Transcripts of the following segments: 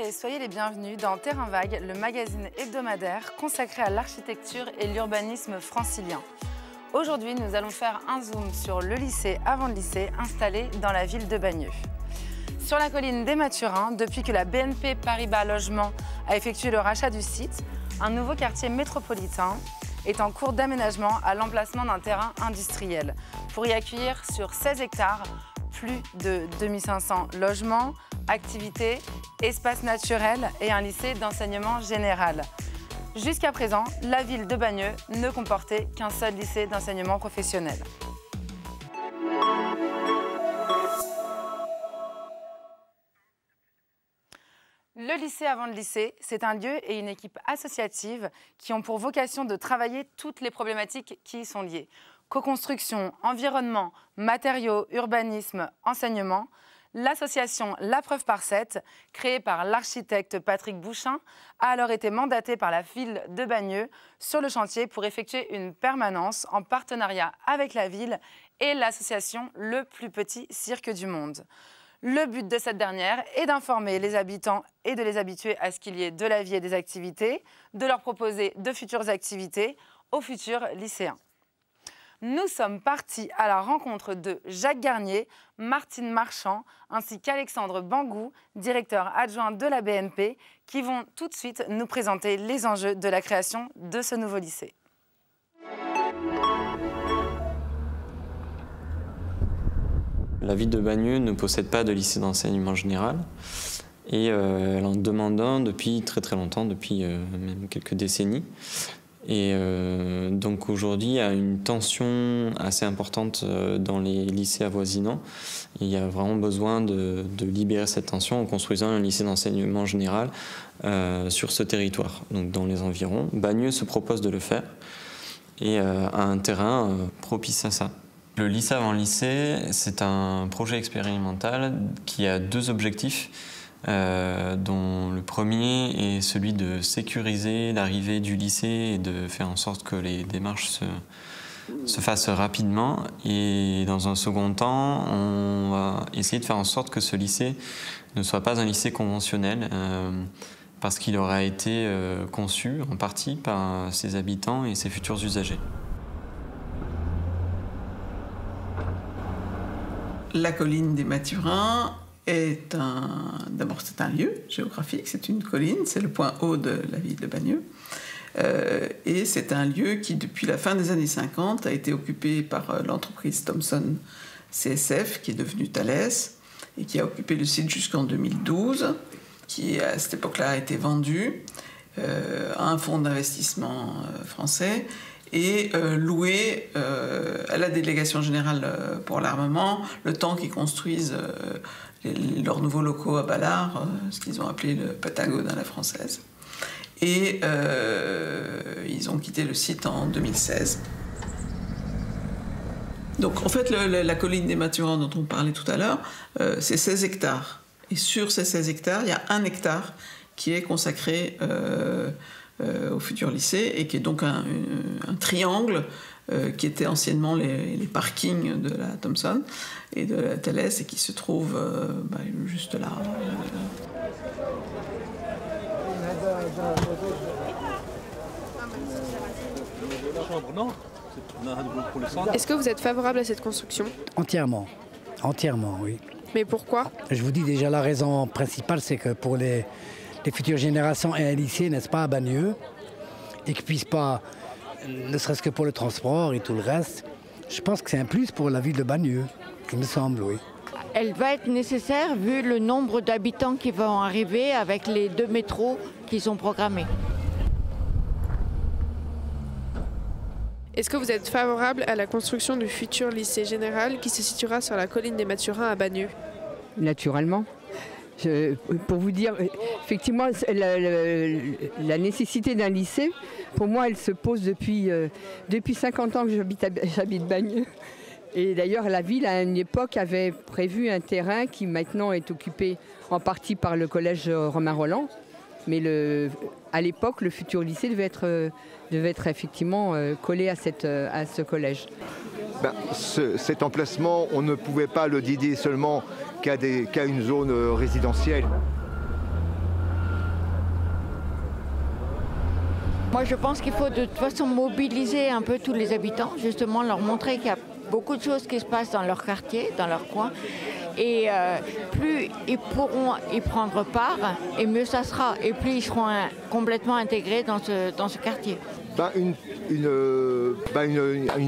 et soyez les bienvenus dans Terrain Vague, le magazine hebdomadaire consacré à l'architecture et l'urbanisme francilien. Aujourd'hui, nous allons faire un zoom sur le lycée avant le lycée installé dans la ville de Bagneux. Sur la colline des Mathurins, depuis que la BNP Paribas Logement a effectué le rachat du site, un nouveau quartier métropolitain est en cours d'aménagement à l'emplacement d'un terrain industriel pour y accueillir sur 16 hectares plus de 2500 logements, activités, espaces naturels et un lycée d'enseignement général. Jusqu'à présent, la ville de Bagneux ne comportait qu'un seul lycée d'enseignement professionnel. Le lycée avant le lycée, c'est un lieu et une équipe associative qui ont pour vocation de travailler toutes les problématiques qui y sont liées. Co-construction, environnement, matériaux, urbanisme, enseignement. L'association La Preuve par 7, créée par l'architecte Patrick Bouchin, a alors été mandatée par la ville de Bagneux sur le chantier pour effectuer une permanence en partenariat avec la ville et l'association Le Plus Petit Cirque du Monde. Le but de cette dernière est d'informer les habitants et de les habituer à ce qu'il y ait de la vie et des activités, de leur proposer de futures activités aux futurs lycéens. Nous sommes partis à la rencontre de Jacques Garnier, Martine Marchand ainsi qu'Alexandre Bangou, directeur adjoint de la BNP, qui vont tout de suite nous présenter les enjeux de la création de ce nouveau lycée. La ville de Bagneux ne possède pas de lycée d'enseignement général et elle en demande un depuis très longtemps, depuis même quelques décennies. Et donc aujourd'hui, il y a une tension assez importante dans les lycées avoisinants. Il y a vraiment besoin de libérer cette tension en construisant un lycée d'enseignement général sur ce territoire, donc dans les environs. Bagneux se propose de le faire et a un terrain propice à ça. Le lycée avant le lycée, c'est un projet expérimental qui a deux objectifs. Dont le premier est celui de sécuriser l'arrivée du lycée et de faire en sorte que les démarches se fassent rapidement. Et dans un second temps, on va essayer de faire en sorte que ce lycée ne soit pas un lycée conventionnel, parce qu'il aura été conçu en partie par ses habitants et ses futurs usagers. La colline des Mathurins d'abord c'est un lieu géographique, c'est une colline, c'est le point haut de la ville de Bagneux. Et c'est un lieu qui, depuis la fin des années 50, a été occupé par l'entreprise Thomson CSF, qui est devenue Thales, et qui a occupé le site jusqu'en 2012, qui à cette époque-là a été vendu à un fonds d'investissement français et loué à la délégation générale pour l'armement, le temps qu'ils construisent leurs nouveaux locaux à Ballard, ce qu'ils ont appelé le Patagone à la française. Et ils ont quitté le site en 2016. Donc en fait, la colline des Mathurins dont on parlait tout à l'heure, c'est 16 hectares. Et sur ces 16 hectares, il y a 1 hectare qui est consacré au futur lycée et qui est donc un triangle qui était anciennement les parkings de la Thomson et de la Thales et qui se trouve juste là. Est-ce que vous êtes favorable à cette construction ? Entièrement, oui. Mais pourquoi ? Je vous dis déjà la raison principale, c'est que pour les futures générations et un lycée, n'est-ce pas, à Bagneux, et qu'ils ne puissent pas, ne serait-ce que pour le transport et tout le reste, je pense que c'est un plus pour la ville de Bagneux, il me semble, oui. Elle va être nécessaire vu le nombre d'habitants qui vont arriver avec les 2 métros qui sont programmés. Est-ce que vous êtes favorable à la construction du futur lycée général qui se situera sur la colline des Mathurins à Bagneux ? Naturellement. Pour vous dire, effectivement, la nécessité d'un lycée, pour moi, elle se pose depuis 50 ans que j'habite Bagneux. Et d'ailleurs, la ville, à une époque, avait prévu un terrain qui maintenant est occupé en partie par le collège Romain Rolland. Mais à l'époque, le futur lycée devait être effectivement collé à ce collège. Cet emplacement, on ne pouvait pas le dédier seulement qu'à une zone résidentielle. Moi, je pense qu'il faut de toute façon mobiliser un peu tous les habitants, justement leur montrer qu'il y a beaucoup de choses qui se passent dans leur quartier, dans leur coin. Et plus ils pourront y prendre part, et mieux ça sera. Et plus ils seront complètement intégrés dans ce quartier. Une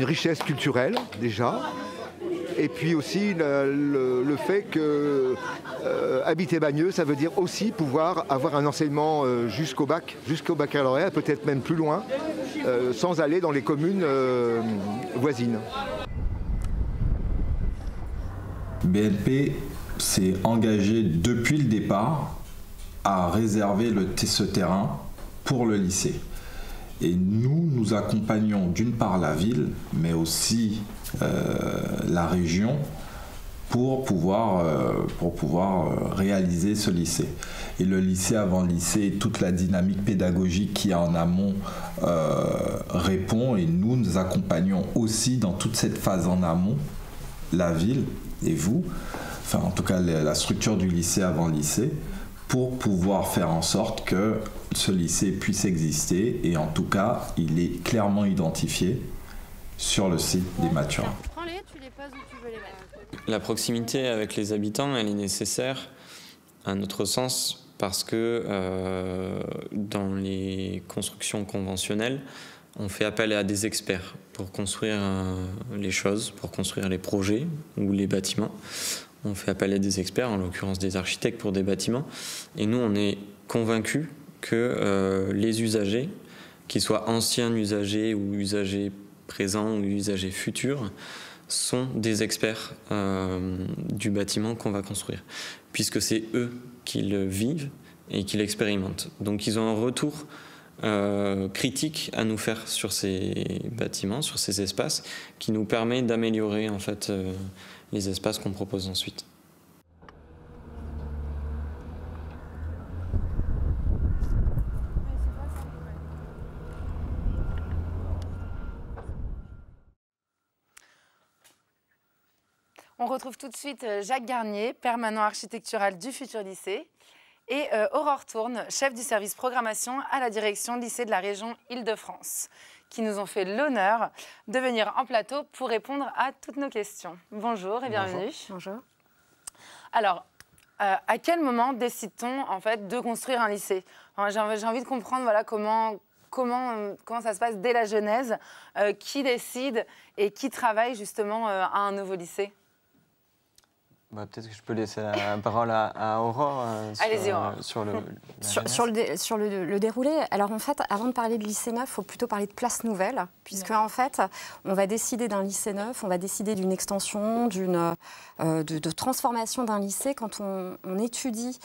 richesse culturelle, déjà. Et puis aussi le fait que habiter Bagneux, ça veut dire aussi pouvoir avoir un enseignement jusqu'au baccalauréat, peut-être même plus loin, sans aller dans les communes voisines. BLP s'est engagé depuis le départ à réserver ce terrain pour le lycée. Et nous accompagnons d'une part la ville, mais aussi la région pour pouvoir réaliser ce lycée. Et le lycée avant le lycée, toute la dynamique pédagogique qui est en amont répond, et nous accompagnons aussi dans toute cette phase en amont, la ville et vous, enfin en tout cas la structure du lycée avant le lycée, pour pouvoir faire en sorte que ce lycée puisse exister, et en tout cas il est clairement identifié sur le site des Mathurins. Prends-les, tu les poses où tu veux les mettre. La proximité avec les habitants, elle est nécessaire à notre sens parce que dans les constructions conventionnelles, on fait appel à des experts pour construire les choses, pour construire les projets ou les bâtiments. On fait appel à des experts, en l'occurrence des architectes pour des bâtiments. Et nous, on est convaincus que les usagers, qu'ils soient anciens usagers ou usagers présents ou usagers futurs, sont des experts du bâtiment qu'on va construire, puisque c'est eux qui le vivent et qui l'expérimentent. Donc ils ont un retour critique à nous faire sur ces bâtiments, sur ces espaces, qui nous permet d'améliorer en fait les espaces qu'on propose ensuite. On retrouve tout de suite Jacques Garnier, permanent architectural du futur lycée, et Aurore Tourne, chef du service programmation à la direction lycée de la région Île-de-France, qui nous ont fait l'honneur de venir en plateau pour répondre à toutes nos questions. Bonjour et bienvenue. Bonjour. Alors, à quel moment décide-t-on en fait de construire un lycée? J'ai envie de comprendre voilà, comment ça se passe dès la genèse, qui décide et qui travaille justement à un nouveau lycée? Peut-être que je peux laisser la parole à Aurore sur le déroulé. Alors en fait, avant de parler de lycée neuf, il faut plutôt parler de place nouvelle, puisque en fait, on va décider d'un lycée neuf, on va décider d'une extension, de transformation d'un lycée quand on étudie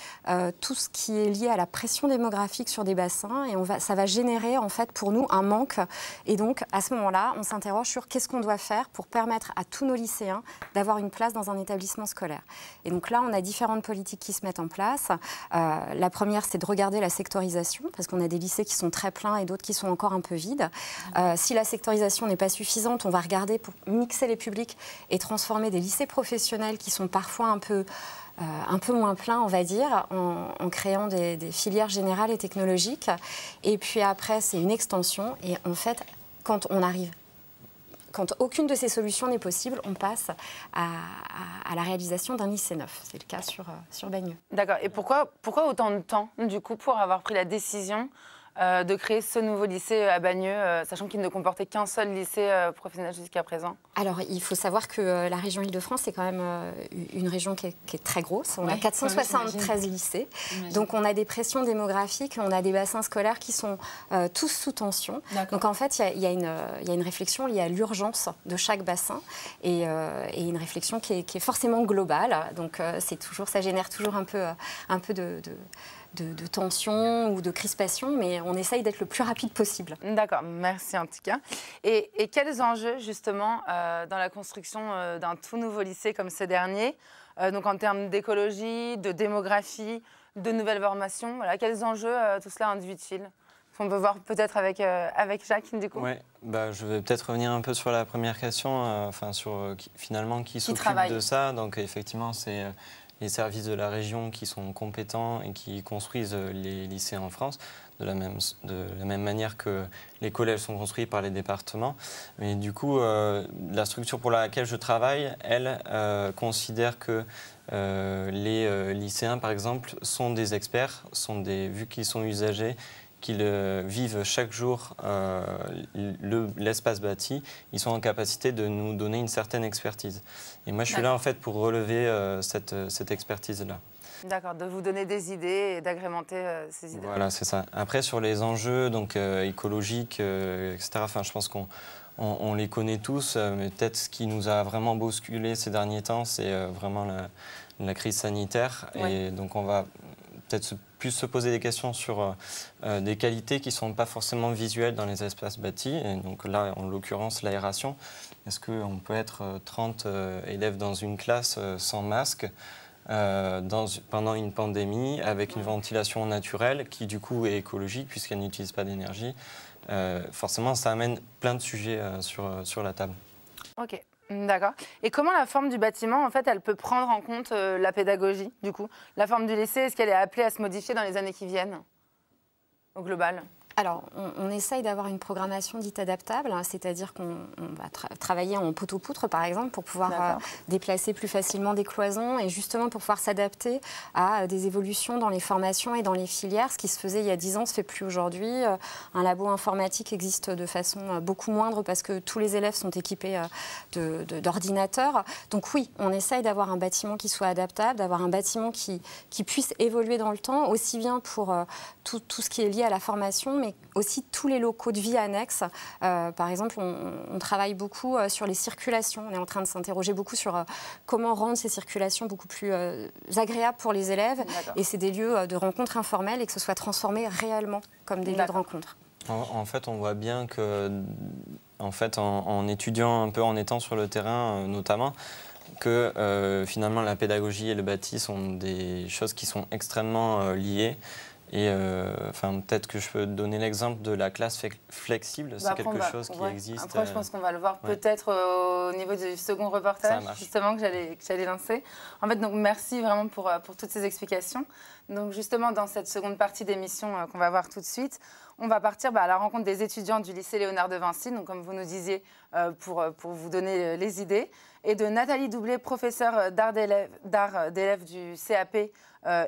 tout ce qui est lié à la pression démographique sur des bassins, et ça va générer en fait pour nous un manque. Et donc à ce moment-là, on s'interroge sur qu'est-ce qu'on doit faire pour permettre à tous nos lycéens d'avoir une place dans un établissement scolaire. Et donc là, on a différentes politiques qui se mettent en place. La première, c'est de regarder la sectorisation, parce qu'on a des lycées qui sont très pleins et d'autres qui sont encore un peu vides. Si la sectorisation n'est pas suffisante, on va regarder pour mixer les publics et transformer des lycées professionnels qui sont parfois un peu moins pleins, on va dire, en créant des filières générales et technologiques. Et puis après, c'est une extension. Et en fait, quand aucune de ces solutions n'est possible, on passe à la réalisation d'un lycée neuf. C'est le cas sur Bagneux. D'accord. Et pourquoi autant de temps, du coup, pour avoir pris la décision de créer ce nouveau lycée à Bagneux, sachant qu'il ne comportait qu'un seul lycée professionnel jusqu'à présent? Alors, il faut savoir que la région Île-de-France, c'est quand même une région qui est très grosse. On a 473 lycées. Donc, on a des pressions démographiques, on a des bassins scolaires qui sont tous sous tension. Donc, en fait, il y a une réflexion liée à l'urgence de chaque bassin et une réflexion qui est forcément globale. Donc, ça génère toujours un peu de tension ou de crispation, mais on essaye d'être le plus rapide possible. D'accord, merci en tout cas. Et quels enjeux, justement, dans la construction d'un tout nouveau lycée comme ce dernier, donc en termes d'écologie, de démographie, de nouvelles formations, voilà, quels enjeux tout cela induit-il? On peut voir peut-être avec Jacques, du coup. Oui, je vais peut-être revenir un peu sur la première question, sur finalement qui s'occupe de ça. Donc effectivement, c'est les services de la région qui sont compétents et qui construisent les lycées en France. de la même manière que les collèges sont construits par les départements. Mais du coup, la structure pour laquelle je travaille, elle, considère que les lycéens, par exemple, sont des experts, vu qu'ils sont usagers, qu'ils vivent chaque jour l'espace bâti, ils sont en capacité de nous donner une certaine expertise. Et moi, je suis là, en fait, pour relever cette expertise-là. D'accord, de vous donner des idées et d'agrémenter ces idées. Voilà, c'est ça. Après, sur les enjeux donc, écologiques, etc., enfin, je pense qu'on les connaît tous, mais peut-être ce qui nous a vraiment bousculé ces derniers temps, c'est vraiment la crise sanitaire. Ouais. Et donc, on va peut-être plus se poser des questions sur des qualités qui ne sont pas forcément visuelles dans les espaces bâtis. Et donc là, en l'occurrence, l'aération. Est-ce qu'on peut être 30 élèves dans une classe sans masque pendant une pandémie, avec une ventilation naturelle qui, du coup, est écologique puisqu'elle n'utilise pas d'énergie? Forcément, ça amène plein de sujets sur la table. Ok. D'accord. Et comment la forme du bâtiment, en fait, elle peut prendre en compte la pédagogie, du coup? La forme du lycée, est-ce qu'elle est appelée à se modifier dans les années qui viennent, au global? Alors, on essaye d'avoir une programmation dite adaptable, c'est-à-dire qu'on va travailler en poteau-poutre, par exemple, pour pouvoir déplacer plus facilement des cloisons et justement pour pouvoir s'adapter à des évolutions dans les formations et dans les filières. Ce qui se faisait il y a 10 ans ne se fait plus aujourd'hui. Un labo informatique existe de façon beaucoup moindre parce que tous les élèves sont équipés d'ordinateurs. Donc oui, on essaye d'avoir un bâtiment qui soit adaptable, d'avoir un bâtiment qui puisse évoluer dans le temps, aussi bien pour tout ce qui est lié à la formation, mais aussi tous les locaux de vie annexes. Par exemple, on travaille beaucoup sur les circulations. On est en train de s'interroger beaucoup sur comment rendre ces circulations beaucoup plus agréables pour les élèves. Et c'est des lieux de rencontres informelles et que ce soit transformé réellement comme des lieux de rencontres. En fait, on voit bien que, en étudiant un peu, en étant sur le terrain notamment, que finalement la pédagogie et le bâti sont des choses qui sont extrêmement liées. Et peut-être que je peux donner l'exemple de la classe flexible, c'est quelque chose qui existe. Après, je pense qu'on va le voir peut-être au niveau du second reportage, justement, que j'allais lancer. En fait, donc, merci vraiment pour toutes ces explications. Donc, justement, dans cette seconde partie d'émission qu'on va voir tout de suite, on va partir à la rencontre des étudiants du lycée Léonard de Vinci, donc, comme vous nous disiez, pour vous donner les idées, et de Nathalie Doublé, professeure d'art d'élèves du CAP,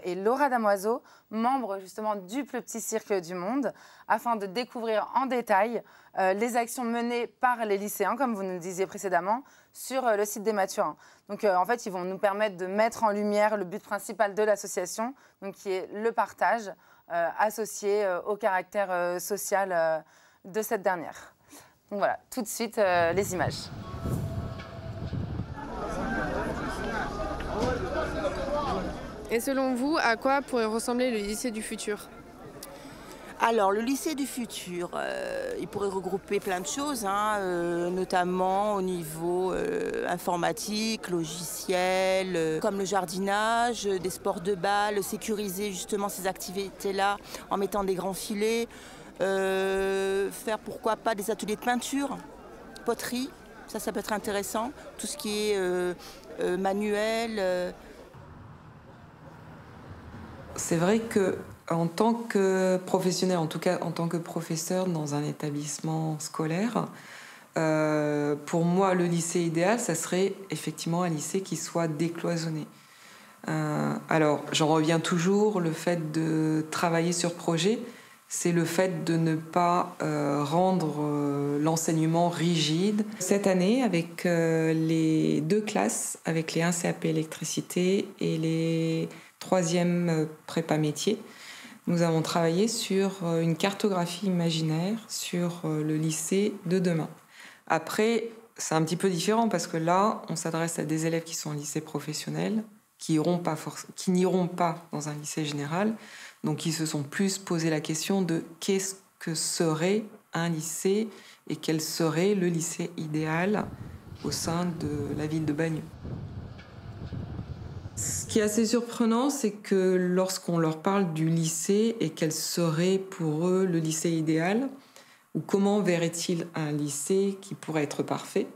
et Laura Damoiseau, membre justement du plus petit cirque du monde, afin de découvrir en détail les actions menées par les lycéens, comme vous nous disiez précédemment, sur le site des Mathurins. Donc en fait, ils vont nous permettre de mettre en lumière le but principal de l'association, donc qui est le partage associé au caractère social de cette dernière. Donc voilà, tout de suite les images. Et selon vous, à quoi pourrait ressembler le lycée du futur ? Alors, le lycée du futur, il pourrait regrouper plein de choses, notamment au niveau informatique, logiciel, comme le jardinage, des sports de balle, sécuriser justement ces activités-là en mettant des grands filets, faire pourquoi pas des ateliers de peinture, poterie, ça peut être intéressant, tout ce qui est manuel. C'est vrai qu'en tant que professionnel, en tout cas en tant que professeur dans un établissement scolaire, pour moi, le lycée idéal, ça serait effectivement un lycée qui soit décloisonné. Alors, j'en reviens toujours, le fait de travailler sur projet, c'est le fait de ne pas rendre l'enseignement rigide. Cette année, avec les 2 classes, avec les 1 CAP électricité et les 3e prépa métier, nous avons travaillé sur une cartographie imaginaire sur le lycée de demain. Après, c'est un petit peu différent parce que là, on s'adresse à des élèves qui sont en lycée professionnel, qui n'iront pas dans un lycée général, donc ils se sont plus posé la question de qu'est-ce que serait un lycée et quel serait le lycée idéal au sein de la ville de Bagneux. Ce qui est assez surprenant, c'est que lorsqu'on leur parle du lycée et quel serait pour eux le lycée idéal, ou comment verraient-ils un lycée qui pourrait être parfait,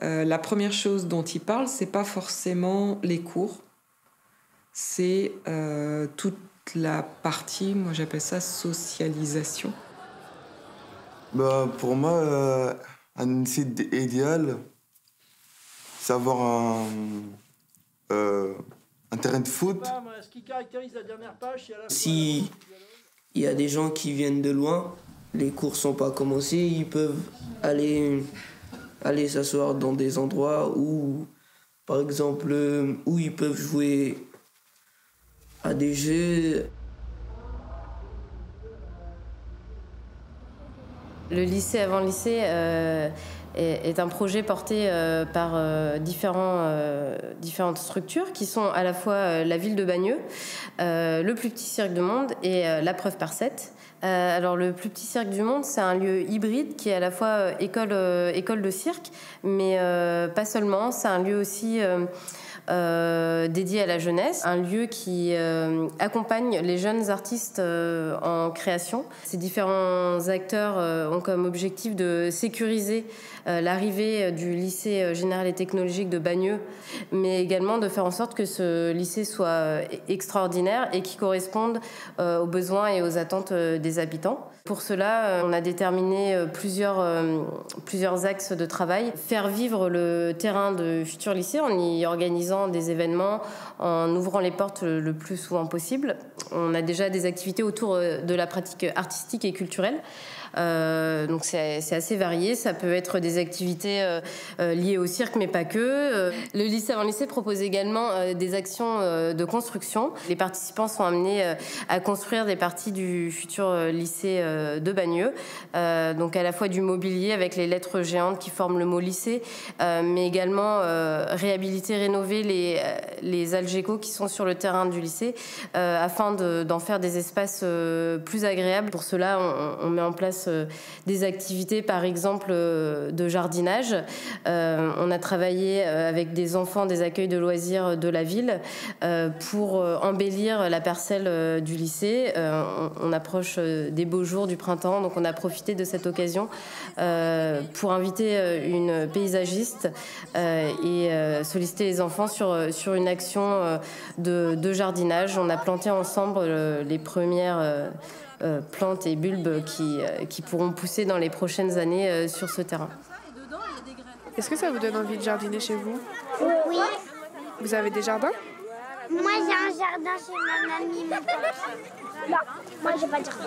la première chose dont ils parlent, c'est pas forcément les cours, c'est toute la partie, moi j'appelle ça socialisation. Pour moi, un lycée idéal, c'est avoir un terrain de foot. Ce qui caractérise la dernière page, c'est à la Si il y a des gens qui viennent de loin, les cours sont pas commencés, ils peuvent aller s'asseoir dans des endroits où, par exemple, où ils peuvent jouer à des jeux. Le lycée avant lycée est un projet porté par différentes structures qui sont à la fois la ville de Bagneux, le plus petit cirque du monde et la Preuve par 7. Alors le plus petit cirque du monde, c'est un lieu hybride qui est à la fois école de cirque, mais pas seulement. C'est un lieu aussi dédié à la jeunesse, un lieu qui accompagne les jeunes artistes en création. Ces différents acteurs ont comme objectif de sécuriser l'arrivée du lycée général et technologique de Bagneux, mais également de faire en sorte que ce lycée soit extraordinaire et qui corresponde aux besoins et aux attentes des habitants. Pour cela, on a déterminé plusieurs axes de travail. Faire vivre le terrain de futur lycée en y organisant des événements, en ouvrant les portes le plus souvent possible. On a déjà des activités autour de la pratique artistique et culturelle. Donc c'est assez varié. Ça peut être des activités liées au cirque, mais pas que. Le lycée avant lycée propose également des actions de construction. Les participants sont amenés à construire des parties du futur lycée de Bagneux. Donc à la fois du mobilier avec les lettres géantes qui forment le mot lycée, mais également réhabiliter, rénover les algécos qui sont sur le terrain du lycée afin d'en faire des espaces plus agréables. Pour cela, on met en place des activités, par exemple, de jardinage. On a travaillé avec des enfants des accueils de loisirs de la ville pour embellir la parcelle du lycée. On approche des beaux jours du printemps, donc on a profité de cette occasion pour inviter une paysagiste et solliciter les enfants sur une action de jardinage. On a planté ensemble les premières plantes et bulbes qui pourront pousser dans les prochaines années sur ce terrain. Est-ce que ça vous donne envie de jardiner chez vous? Oui. Vous avez des jardins? Moi, j'ai un jardin chez ma mamie. Non, moi, j'ai pas de jardin.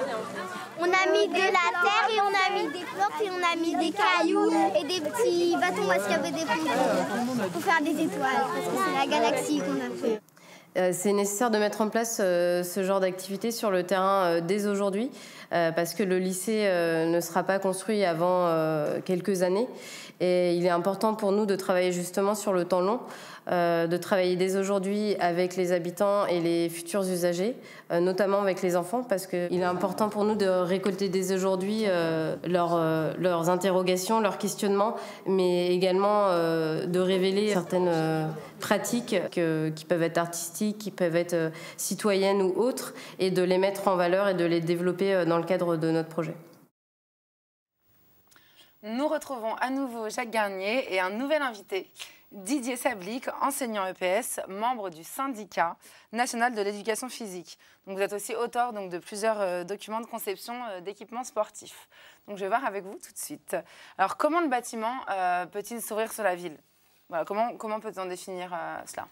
On a mis de la terre et on a mis des plantes et on a mis des cailloux et des petits bâtons parce qu'il y avait des pompes pour faire des étoiles. Parce que c'est la galaxie qu'on a fait. C'est nécessaire de mettre en place ce genre d'activité sur le terrain dès aujourd'hui parce que le lycée ne sera pas construit avant quelques années et il est important pour nous de travailler justement sur le temps long, de travailler dès aujourd'hui avec les habitants et les futurs usagers, notamment avec les enfants parce qu'il est important pour nous de récolter dès aujourd'hui leurs interrogations, leurs questionnements, mais également de révéler certaines pratiques qui peuvent être artistiques, qui peuvent être citoyennes ou autres, et de les mettre en valeur et de les développer dans le cadre de notre projet. Nous retrouvons à nouveau Jacques Garnier et un nouvel invité, Didier Sablic, enseignant EPS, membre du syndicat national de l'éducation physique. Donc vous êtes aussi auteur de plusieurs documents de conception d'équipements sportifs. Donc je vais voir avec vous tout de suite. Alors comment le bâtiment peut-il s'ouvrir sur la ville? Voilà, comment peut-on définir cela?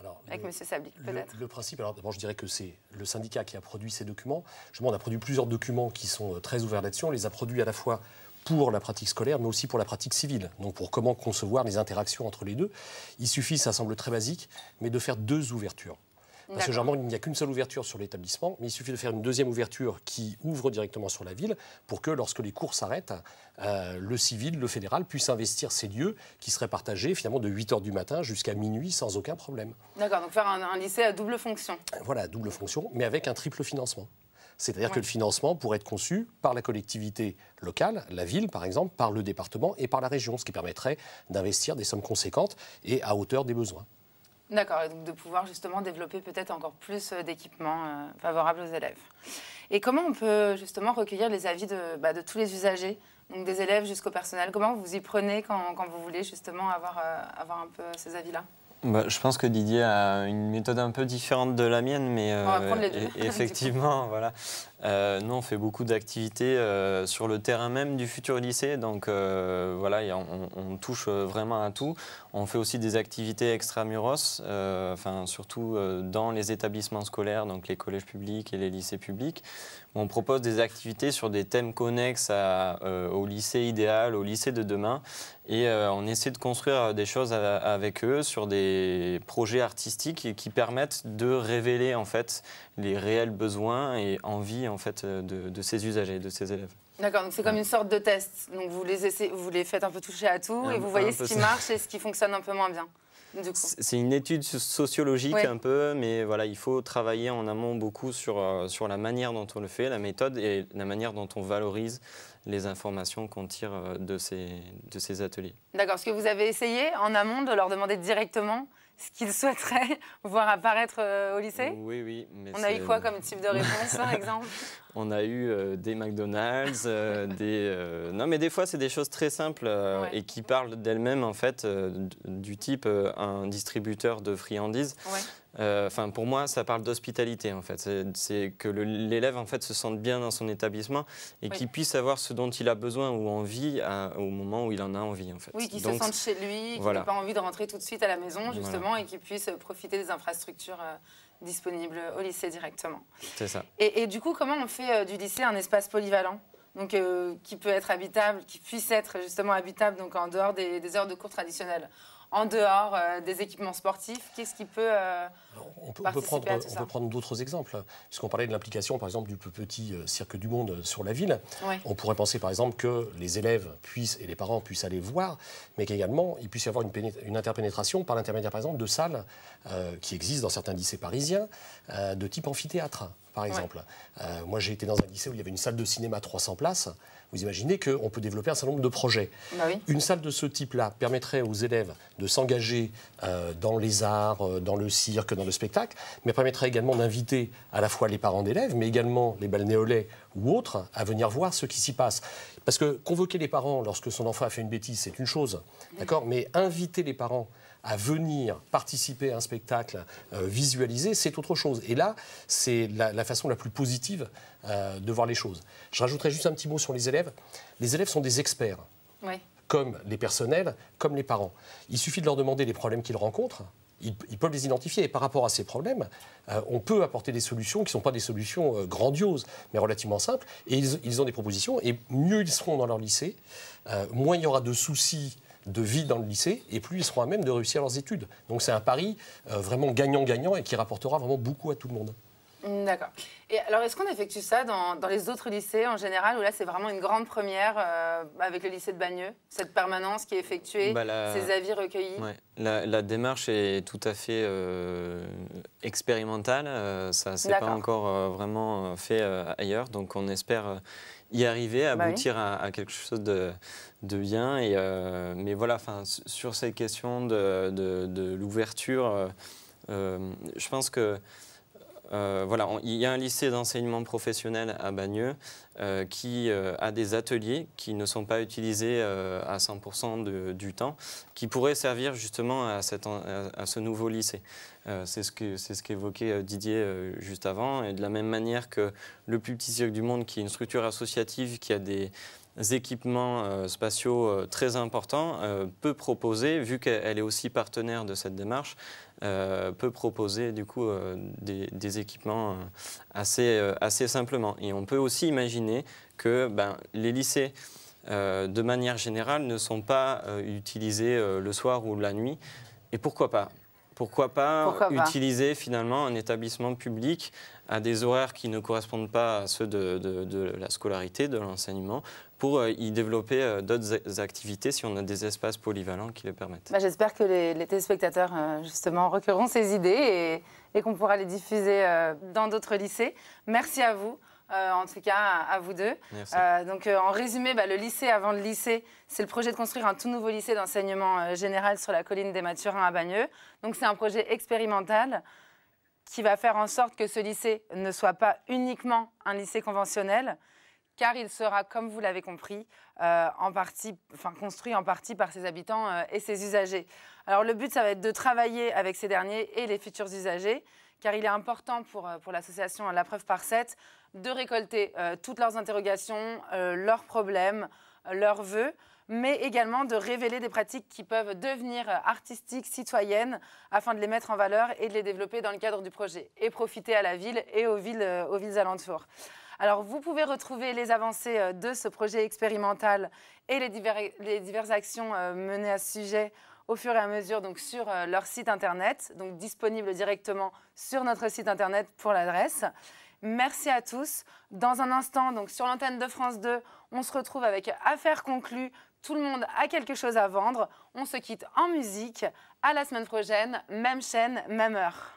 Alors, avec M. Sablic, peut-être. Le principe, alors d'abord je dirais que c'est le syndicat qui a produit ces documents. Justement, on a produit plusieurs documents qui sont très ouverts là-dessus. On les a produits à la fois pour la pratique scolaire, mais aussi pour la pratique civile. Donc pour comment concevoir les interactions entre les deux. Il suffit, ça semble très basique, mais de faire 2 ouvertures. Parce que généralement, il n'y a qu'une seule ouverture sur l'établissement, mais il suffit de faire une deuxième ouverture qui ouvre directement sur la ville pour que lorsque les cours s'arrêtent, le civil, le fédéral, puisse investir ces lieux qui seraient partagés finalement de 8h du matin jusqu'à minuit sans aucun problème. D'accord, donc faire un lycée à double fonction. Voilà, double fonction, mais avec un triple financement. C'est-à-dire que le financement pourrait être conçu par la collectivité locale, la ville par exemple, par le département et par la région, ce qui permettrait d'investir des sommes conséquentes et à hauteur des besoins. D'accord, et donc de pouvoir justement développer peut-être encore plus d'équipements favorables aux élèves. Et comment on peut justement recueillir les avis de tous les usagers, donc des élèves jusqu'au personnel? Comment vous y prenez quand vous voulez justement avoir un peu ces avis-là? Je pense que Didier a une méthode un peu différente de la mienne, mais on va prendre les deux. Effectivement, voilà. Nous, on fait beaucoup d'activités sur le terrain même du futur lycée, donc voilà, on touche vraiment à tout. On fait aussi des activités extramuros, surtout dans les établissements scolaires, donc les collèges publics et les lycées publics. On propose des activités sur des thèmes connexes au lycée idéal, au lycée de demain. Et on essaie de construire des choses avec eux sur des projets artistiques qui permettent de révéler en fait les réels besoins et envies en fait de ces usagers, de ces élèves. D'accord, donc c'est comme une sorte de test. Donc vous les faites un peu toucher à tout et vous voyez ce qui marche et ce qui fonctionne un peu moins bien. C'est une étude sociologique un peu, mais voilà, il faut travailler en amont beaucoup sur la manière dont on le fait, la méthode et la manière dont on valorise les informations qu'on tire de ces ateliers. D'accord, est-ce que vous avez essayé en amont de leur demander directement ce qu'ils souhaiteraient voir apparaître au lycée? Oui. Mais on a eu quoi comme type de réponse, par exemple? On a eu des McDonald's, non, mais des fois, c'est des choses très simples et qui parlent d'elles-mêmes, en fait, du type un distributeur de friandises. Pour moi, ça parle d'hospitalité, en fait. C'est que l'élève, en fait, se sente bien dans son établissement et qu'il puisse avoir ce dont il a besoin ou envie au moment où il en a envie, en fait. Oui, qu'il se sente chez lui, qu'il n'ait pas envie de rentrer tout de suite à la maison, justement, et qu'il puisse profiter des infrastructures disponibles au lycée directement. C'est ça. Et du coup, comment on fait du lycée un espace polyvalent, donc qui peut être habitable, qui puisse être justement habitable donc en dehors des heures de cours traditionnelles, en dehors des équipements sportifs? Qu'est-ce qui peut on peut prendre d'autres exemples, puisqu'on parlait de l'implication, par exemple, du plus petit cirque du monde sur la ville. On pourrait penser, par exemple, que les élèves et les parents puissent aller voir, mais qu'également, il puisse y avoir une interpénétration par l'intermédiaire, par exemple, de salles qui existent dans certains lycées parisiens, de type amphithéâtre, par exemple. Moi, j'ai été dans un lycée où il y avait une salle de cinéma 300 places. Vous imaginez qu'on peut développer un certain nombre de projets. Une salle de ce type-là permettrait aux élèves de s'engager dans les arts, dans le cirque, dans le spectacle, mais permettrait également d'inviter à la fois les parents d'élèves, mais également les balnéolais ou autres à venir voir ce qui s'y passe. Parce que convoquer les parents lorsque son enfant a fait une bêtise, c'est une chose, d'accord, mais inviter les parents à venir participer à un spectacle, visualiser, c'est autre chose. Et là, c'est la façon la plus positive de voir les choses. Je rajouterais juste un petit mot sur les élèves. Les élèves sont des experts, comme les personnels, comme les parents. Il suffit de leur demander les problèmes qu'ils rencontrent. Ils peuvent les identifier. Et par rapport à ces problèmes, on peut apporter des solutions qui ne sont pas des solutions grandioses, mais relativement simples. Et ils ont des propositions. Et mieux ils seront dans leur lycée, moins il y aura de soucis de vie dans le lycée, et plus ils seront à même de réussir leurs études. Donc c'est un pari vraiment gagnant-gagnant et qui rapportera vraiment beaucoup à tout le monde. D'accord. Et alors, est-ce qu'on effectue ça dans les autres lycées en général, où là, c'est vraiment une grande première avec le lycée de Bagneux, cette permanence qui est effectuée, ces avis recueillis? La démarche est tout à fait expérimentale. Ça ne s'est pas encore vraiment fait ailleurs, donc on espère y arriver, aboutir à quelque chose de bien. Mais voilà, sur ces questions de l'ouverture, je pense que il y a un lycée d'enseignement professionnel à Bagneux qui a des ateliers qui ne sont pas utilisés à 100% du temps, qui pourraient servir justement à ce nouveau lycée. C'est ce qu'évoquait Didier juste avant. Et de la même manière que le plus petit cirque du monde, qui est une structure associative qui a des équipements spatiaux très importants, peut proposer, vu qu'elle est aussi partenaire de cette démarche, peut proposer du coup des équipements assez simplement. Et on peut aussi imaginer que les lycées, de manière générale, ne sont pas utilisés le soir ou la nuit. Et pourquoi pas ? Pourquoi pas utiliser finalement un établissement public à des horaires qui ne correspondent pas à ceux de la scolarité, de l'enseignement, pour y développer d'autres activités si on a des espaces polyvalents qui le permettent. J'espère que les téléspectateurs justement recueilleront ces idées et qu'on pourra les diffuser dans d'autres lycées. Merci à vous. En tout cas, à vous deux. Donc, en résumé, le lycée avant le lycée, c'est le projet de construire un tout nouveau lycée d'enseignement général sur la colline des Mathurins à Bagneux. Donc, c'est un projet expérimental qui va faire en sorte que ce lycée ne soit pas uniquement un lycée conventionnel, car il sera, comme vous l'avez compris, construit en partie par ses habitants et ses usagers. Alors le but, ça va être de travailler avec ces derniers et les futurs usagers, car il est important pour l'association La Preuve par 7 de récolter toutes leurs interrogations, leurs problèmes, leurs vœux, mais également de révéler des pratiques qui peuvent devenir artistiques, citoyennes, afin de les mettre en valeur et de les développer dans le cadre du projet, et profiter à la ville et aux villes alentours. Alors, vous pouvez retrouver les avancées de ce projet expérimental et les diverses actions menées à ce sujet au fur et à mesure donc, sur leur site internet, donc disponible directement sur notre site internet pour l'adresse. Merci à tous. Dans un instant, donc, sur l'antenne de France 2, on se retrouve avec Affaires conclues. Tout le monde a quelque chose à vendre. On se quitte en musique. À la semaine prochaine, même chaîne, même heure.